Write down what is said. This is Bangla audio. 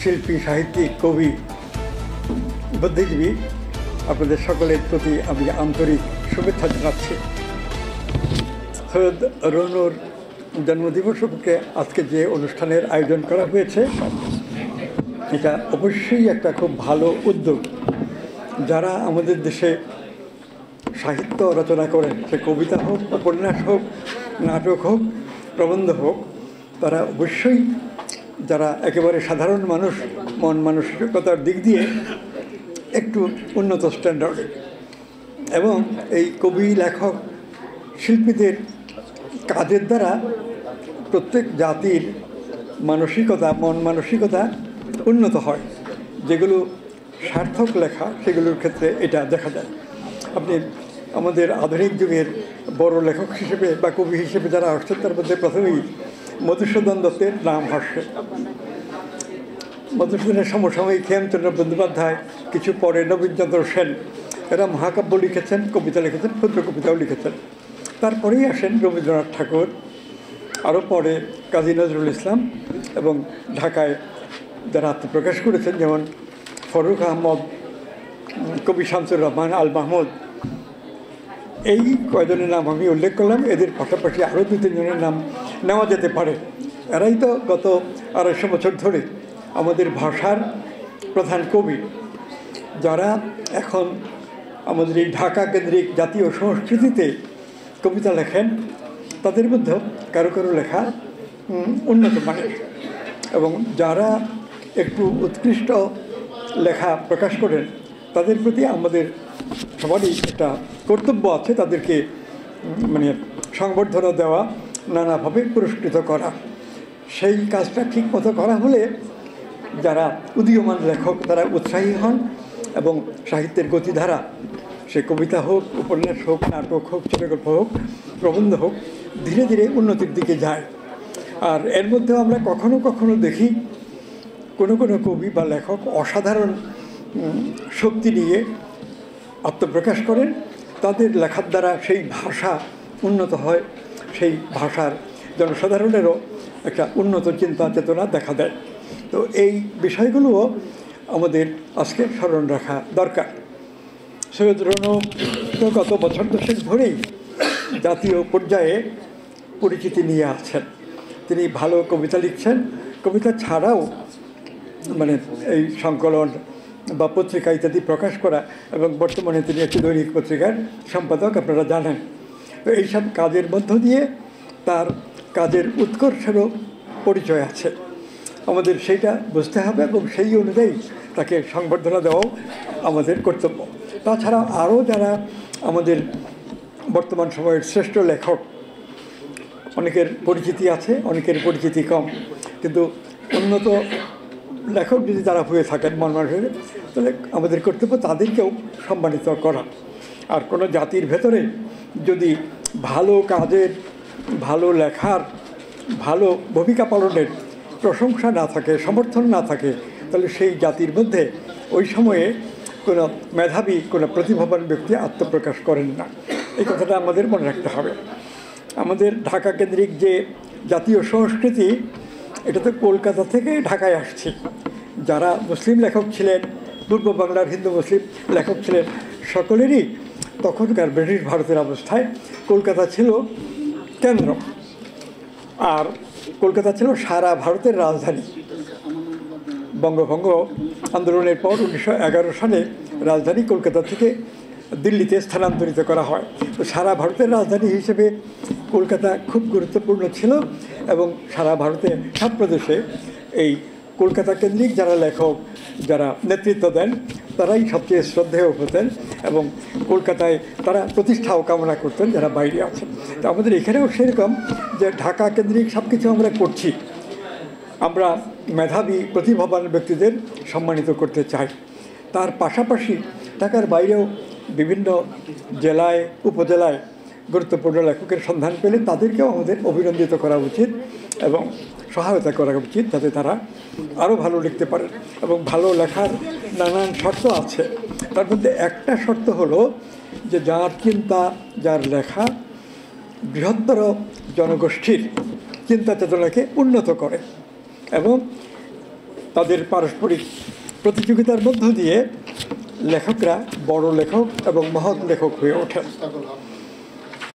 শিল্পী, সাহিত্যিক, কবি, বুদ্ধিজীবী, আপনাদের সকলের প্রতি আমি আন্তরিক শুভেচ্ছা জানাচ্ছি। সৈয়দ রনুর জন্মদিবস উপলক্ষে আজকে যে অনুষ্ঠানের আয়োজন করা হয়েছে, এটা অবশ্যই একটা খুব ভালো উদ্যোগ। যারা আমাদের দেশে সাহিত্য রচনা করেন, সে কবিতা হোক, উপন্যাস হোক, নাটক হোক, প্রবন্ধ হোক, তারা অবশ্যই যারা একেবারে সাধারণ মানুষ, মন মানসিকতার দিক দিয়ে একটু উন্নত স্ট্যান্ডার্ডে, এবং এই কবি, লেখক, শিল্পীদের কাজের দ্বারা প্রত্যেক জাতির মানসিকতা, মন মানসিকতা উন্নত হয়। যেগুলো সার্থক লেখা, সেগুলোর ক্ষেত্রে এটা দেখা যায়। আপনি আমাদের আধুনিক যুগের বড় লেখক হিসেবে বা কবি হিসেবে যারা আসছেন, তার মধ্যে প্রথমেই মধুসূদন দত্তের নাম আসে। মধুসূদনের সমসাময়িক হেমচন্দ্র বন্দ্যোপাধ্যায়, কিছু পরে নবীনচন্দ্র সেন, এরা মহাকাব্য লিখেছেন, কবিতা লিখেছেন, ক্ষুদ্র কবিতাও লিখেছেন। তারপরেই আসেন রবীন্দ্রনাথ ঠাকুর, আরও পরে কাজী নজরুল ইসলাম, এবং ঢাকায় যারা আত্মপ্রকাশ করেছেন যেমন ফরুক আহমদ, কবি শামসুর রহমান, আল মাহমুদ। এই কয়জনের নাম আমি উল্লেখ করলাম। এদের পাশাপাশি আরও 2-3 জনের নাম নেওয়া যেতে পারে। এরাই তো গত 250 বছর ধরে আমাদের ভাষার প্রধান কবি, যারা এখন আমাদের এই ঢাকা কেন্দ্রিক জাতীয় সংস্কৃতিতে কবিতা লেখেন। তাদের মধ্যেও কারো কারো লেখা উন্নত মানের, এবং যারা একটু উৎকৃষ্ট লেখা প্রকাশ করেন, তাদের প্রতি আমাদের সবারই একটা কর্তব্য আছে, তাদেরকে সংবর্ধনা দেওয়া, নানাভাবে পুরস্কৃত করা। সেই কাজটা ঠিক মতো করা হলে যারা উদীয়মান লেখক, তারা উৎসাহী হন, এবং সাহিত্যের গতিধারা, সে কবিতা হোক, উপন্যাস হোক, নাটক হোক, ছোটগল্প হোক, প্রবন্ধ হোক, ধীরে ধীরে উন্নতির দিকে যায়। আর এর মধ্যেও আমরা কখনো কখনো দেখি কোনো কোনো কবি বা লেখক অসাধারণ শক্তি নিয়ে আত্মপ্রকাশ করেন। তাদের লেখার দ্বারা সেই ভাষা উন্নত হয়, সেই ভাষার জনসাধারণেরও একটা উন্নত চিন্তা চেতনা দেখা দেয়। তো এই বিষয়গুলোও আমাদের আজকে স্মরণ রাখা দরকার। সৈয়দ রনু তো গত বছর 10 ধরেই জাতীয় পর্যায়ে পরিচিতি নিয়ে আছেন। তিনি ভালো কবিতা লিখছেন। কবিতা ছাড়াও এই সংকলন বা পত্রিকা ইত্যাদি প্রকাশ করা, এবং বর্তমানে তিনি একটি দৈনিক পত্রিকার সম্পাদক, আপনারা জানেন। তো এইসব কাজের মধ্য দিয়ে তার কাজের উৎকর্ষেরও পরিচয় আছে। আমাদের সেইটা বুঝতে হবে, এবং সেই অনুযায়ী তাকে সংবর্ধনা দেওয়াও আমাদের কর্তব্য। তাছাড়া আরও যারা আমাদের বর্তমান সময়ের শ্রেষ্ঠ লেখক, অনেকের পরিচিতি আছে, অনেকের পরিচিতি কম, কিন্তু উন্নত লেখক যদি তারা হয়ে থাকেন মন মানুষের, তাহলে আমাদের কর্তব্য তাদেরকেও সম্মানিত করা। আর কোনো জাতির ভেতরে যদি ভালো কাজের, ভালো লেখার, ভালো ভূমিকা পালনের প্রশংসা না থাকে, সমর্থন না থাকে, তাহলে সেই জাতির মধ্যে ওই সময়ে কোনো মেধাবী, কোনো প্রতিভাবান ব্যক্তি আত্মপ্রকাশ করেন না। এই কথাটা আমাদের মনে রাখতে হবে। আমাদের ঢাকা কেন্দ্রিক যে জাতীয় সংস্কৃতি, এটা তো কলকাতা থেকে ঢাকায় আসছে। যারা মুসলিম লেখক ছিলেন, পূর্ব বাংলার হিন্দু মুসলিম লেখক ছিলেন, সকলেরই তখনকার ব্রিটিশ ভারতের অবস্থায় কলকাতা ছিল কেন্দ্র, আর কলকাতা ছিল সারা ভারতের রাজধানী। বঙ্গভঙ্গ আন্দোলনের পর 1911 সালে রাজধানী কলকাতা থেকে দিল্লিতে স্থানান্তরিত করা হয়। তো সারা ভারতের রাজধানী হিসেবে কলকাতা খুব গুরুত্বপূর্ণ ছিল, এবং সারা ভারতে, সব প্রদেশে এই কলকাতা কেন্দ্রিক যারা লেখক, যারা নেতৃত্ব দেন, তারাই সবচেয়ে শ্রদ্ধেয় হতেন, এবং কলকাতায় তারা প্রতিষ্ঠাও কামনা করতেন যারা বাইরে আছেন। তো আমাদের এখানেও সেরকম, যে ঢাকা কেন্দ্রিক সব কিছু আমরা করছি, আমরা মেধাবী প্রতিভাবান ব্যক্তিদের সম্মানিত করতে চাই। তার পাশাপাশি ঢাকার বাইরেও বিভিন্ন জেলায়, উপজেলায় গুরুত্বপূর্ণ লেখকের সন্ধান পেলে তাদেরকেও আমাদের অভিনন্দিত করা উচিত, এবং সহায়তা করা উচিত, যাতে তারা আরও ভালো লিখতে পারেন। এবং ভালো লেখার নানান শর্ত আছে। তার মধ্যে একটা শর্ত হলো যে যার চিন্তা, যার লেখা বৃহত্তর জনগোষ্ঠীর চিন্তা চেতনাকে উন্নত করে, এবং তাদের পারস্পরিক প্রতিযোগিতার মধ্য দিয়ে লেখকরা বড় লেখক এবং মহৎ লেখক হয়ে ওঠেন।